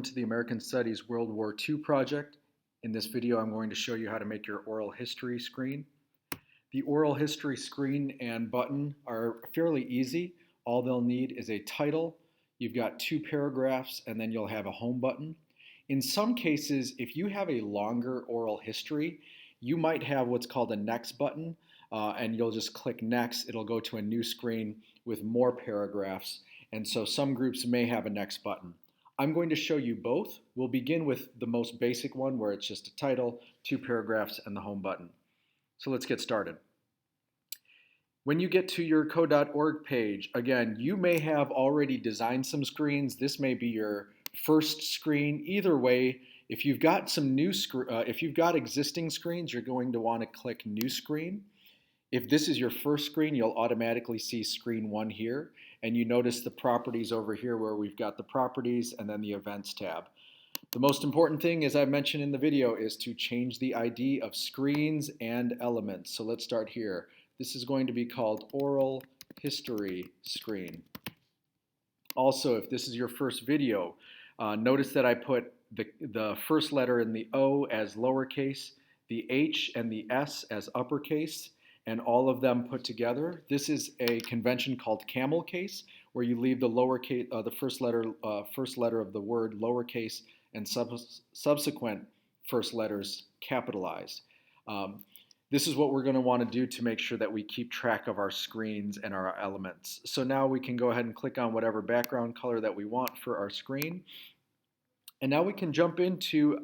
To the American Studies World War II project. In this video, I'm going to show you how to make your oral history screen. The oral history screen and button are fairly easy. All they'll need is a title. You've got 2 paragraphs, and then you'll have a home button. In some cases, if you have a longer oral history, you might have what's called a next button, and you'll just click next. It'll go to a new screen with more paragraphs, and so some groups may have a next button. I'm going to show you both. We'll begin with the most basic one where it's just a title, 2 paragraphs, and the home button. So let's get started. When you get to your code.org page, again, you may have already designed some screens. This may be your first screen. Either way, if you've got existing screens, you're going to want to click New Screen. If this is your first screen, you'll automatically see screen 1 here, and you notice the properties over here where we've got the properties and then the events tab. The most important thing, as I mentioned in the video, is to change the ID of screens and elements. So let's start here. This is going to be called Oral History Screen. Also, if this is your first video, notice that I put the first letter in the O as lowercase, the H and the S as uppercase, and all of them put together. This is a convention called camel case, where you leave the lowercase, the first letter of the word lowercase, and subsequent first letters capitalized. This is what we're going to want to do to make sure that we keep track of our screens and our elements. So now we can go ahead and click on whatever background color that we want for our screen. And now we can jump into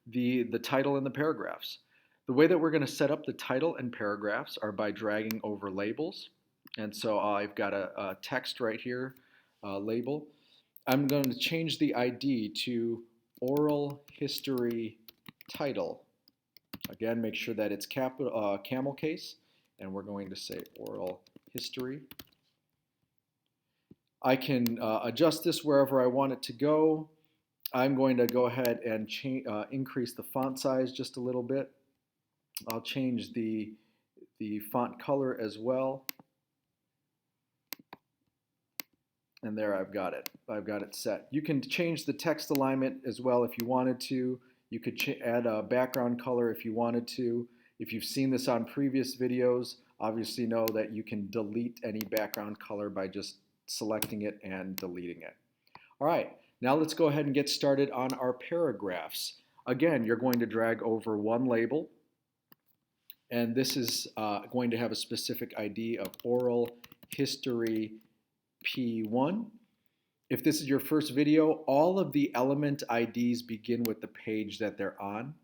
the title and the paragraphs. The way that we're going to set up the title and paragraphs are by dragging over labels. And so I've got a text right here, label. I'm going to change the ID to Oral History Title. Again, make sure that it's camel case, and we're going to say Oral History. I can adjust this wherever I want it to go. I'm going to go ahead and increase the font size just a little bit. I'll change the font color as well. And there I've got it. I've got it set. You can change the text alignment as well if you wanted to. You could add a background color if you wanted to. If you've seen this on previous videos, obviously know that you can delete any background color by just selecting it and deleting it. All right, now let's go ahead and get started on our paragraphs. Again, you're going to drag over one label, and this is going to have a specific ID of Oral History P1. If this is your first video, all of the element IDs begin with the page that they're on,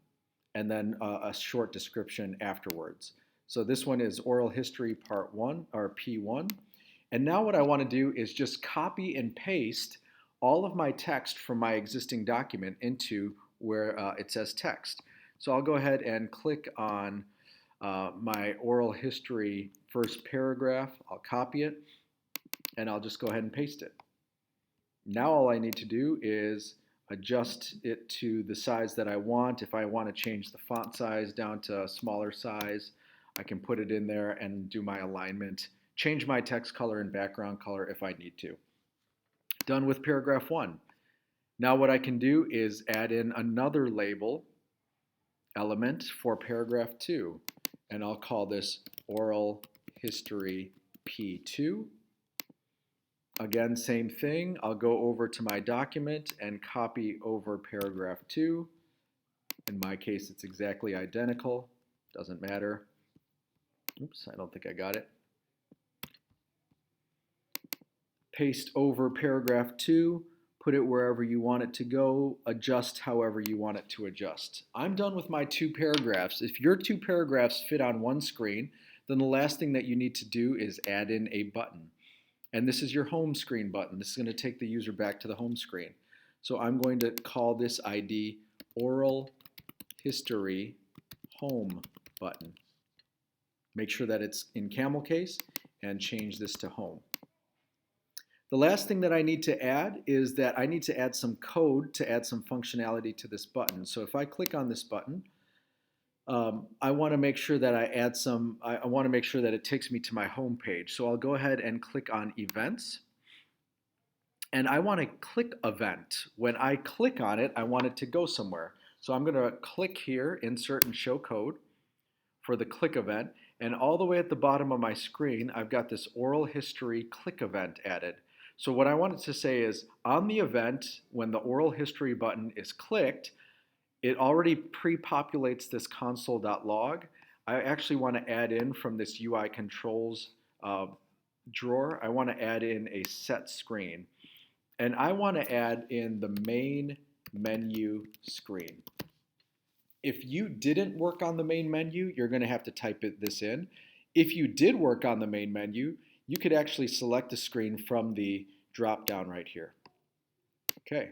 and then a short description afterwards. So this one is Oral History Part 1, or P1. And now what I want to do is just copy and paste all of my text from my existing document into where it says text. So I'll go ahead and click on my oral history first paragraph. I'll copy it, and I'll just go ahead and paste it. Now all I need to do is adjust it to the size that I want. If I want to change the font size down to a smaller size, I can put it in there and do my alignment, change my text color and background color if I need to. Done with paragraph 1. Now what I can do is add in another label element for paragraph 2, and I'll call this Oral History P2. Again, same thing. I'll go over to my document and copy over paragraph 2. In my case, it's exactly identical. Doesn't matter. Oops, I don't think I got it. Paste over paragraph 2. Put it wherever you want it to go. Adjust however you want it to adjust. I'm done with my 2 paragraphs. If your 2 paragraphs fit on one screen, then the last thing that you need to do is add in a button. And this is your home screen button. This is going to take the user back to the home screen. So I'm going to call this ID Oral History Home Button. Make sure that it's in camel case and change this to home. The last thing that I need to add is that I need to add some code to add some functionality to this button. So if I click on this button, I want to make sure that I want to make sure that it takes me to my home page. So I'll go ahead and click on Events. and I want to click event. When I click on it, I want it to go somewhere. So I'm going to click here, insert and show code for the click event, and all the way at the bottom of my screen, I've got this oral history click event added. So what I wanted to say is on the event, when the oral history button is clicked, it already pre-populates this console.log. I actually want to add in from this UI controls drawer, I want to add in a set screen. And I want to add in the main menu screen. If you didn't work on the main menu, you're going to have to type this in. If you did work on the main menu, you could actually select the screen from the drop down right here. Okay.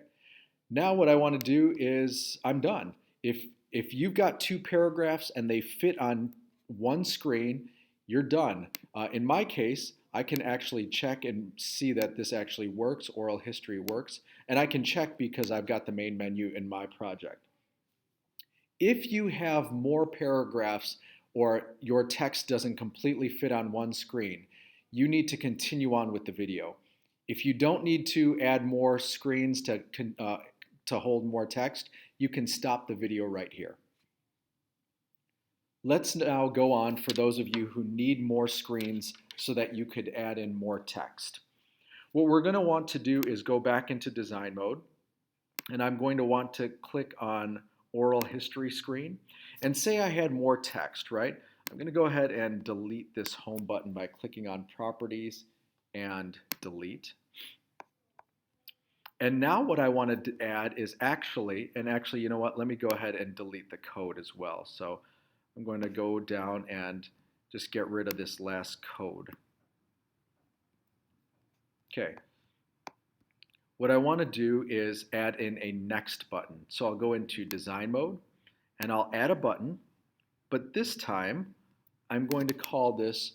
Now what I want to do is I'm done. If you've got two paragraphs and they fit on one screen, you're done. In my case, I can actually check and see that this actually works, oral history works, and I can check because I've got the main menu in my project. If you have more paragraphs or your text doesn't completely fit on one screen, you need to continue on with the video. If you don't need to add more screens to hold more text, you can stop the video right here. Let's now go on for those of you who need more screens so that you could add in more text. What we're going to want to do is go back into design mode, and I'm going to want to click on oral history screen, and say I had more text, right? I'm going to go ahead and delete this home button by clicking on properties and delete. And now what I wanted to add is actually, you know what, let me go ahead and delete the code as well. So I'm going to go down and just get rid of this last code. Okay. What I want to do is add in a next button. So I'll go into design mode and I'll add a button, but this time I'm going to call this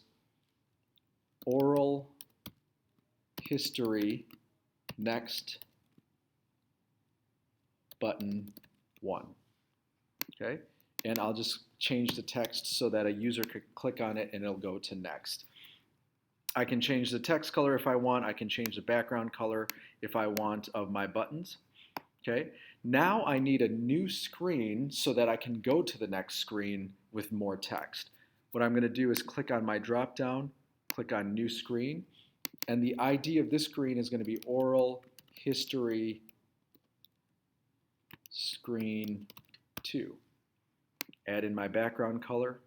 oral history next button 1. Okay, and I'll just change the text so that a user could click on it and it'll go to next. I can change the text color if I want. I can change the background color if I want of my buttons. Okay, now I need a new screen so that I can go to the next screen with more text. What I'm going to do is click on my drop down, click on new screen, and the ID of this screen is going to be oral history screen 2. Add in my background color.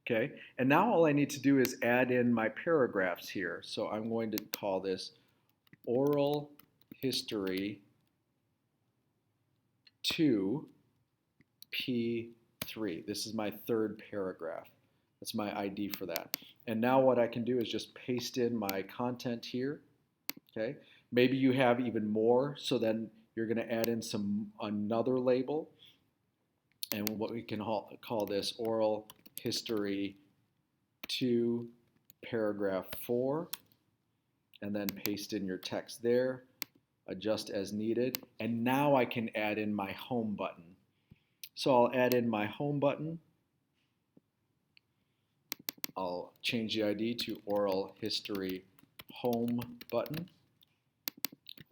Okay, and now all I need to do is add in my paragraphs here. So I'm going to call this oral history 2 P3. This is my third paragraph. That's my ID for that. And now what I can do is just paste in my content here. Okay, maybe you have even more, so then you're going to add in another label, and what we can call this oral history 2 paragraph 4, and then paste in your text there, adjust as needed, and now I can add in my home button. So I'll add in my home button. I'll change the ID to oral history home button.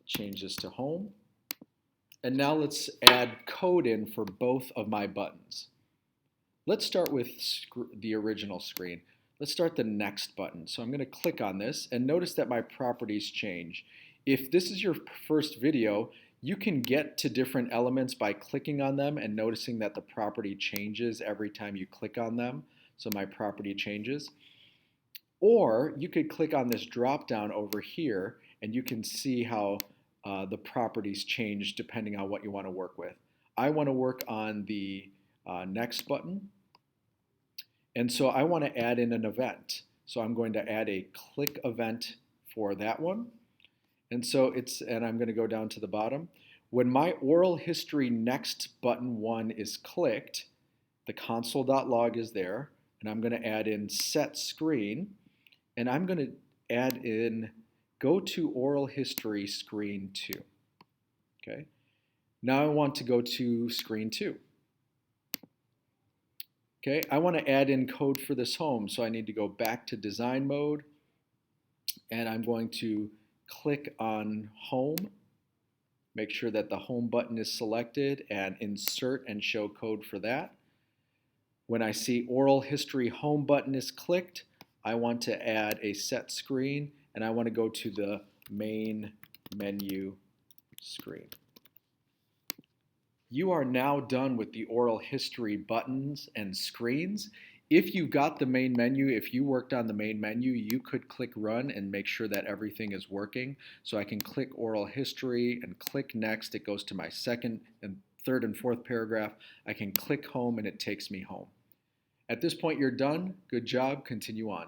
Change this to home. And now let's add code in for both of my buttons. Let's start with the original screen. Let's start the next button. So I'm going to click on this and notice that my properties change. If this is your first video, you can get to different elements by clicking on them and noticing that the property changes every time you click on them. So my property changes. Or you could click on this drop down over here and you can see how the properties change depending on what you want to work with. I want to work on the next button. And so I want to add in an event. So I'm going to add a click event for that one. And so I'm going to go down to the bottom. When my oral history next button 1 is clicked, the console.log is there, and I'm going to add in set screen, and I'm going to add in go to oral history screen 2. Okay. Now I want to go to screen 2. Okay, I want to add in code for this home, so I need to go back to design mode, and I'm going to click on Home, make sure that the Home button is selected, and insert and show code for that. When I see Oral History Home button is clicked, I want to add a set screen, and I want to go to the main menu screen. You are now done with the oral history buttons and screens. If you got the main menu, if you worked on the main menu, you could click run and make sure that everything is working. So I can click oral history and click next. It goes to my second and third and fourth paragraph. I can click home and it takes me home. At this point, you're done. Good job. Continue on.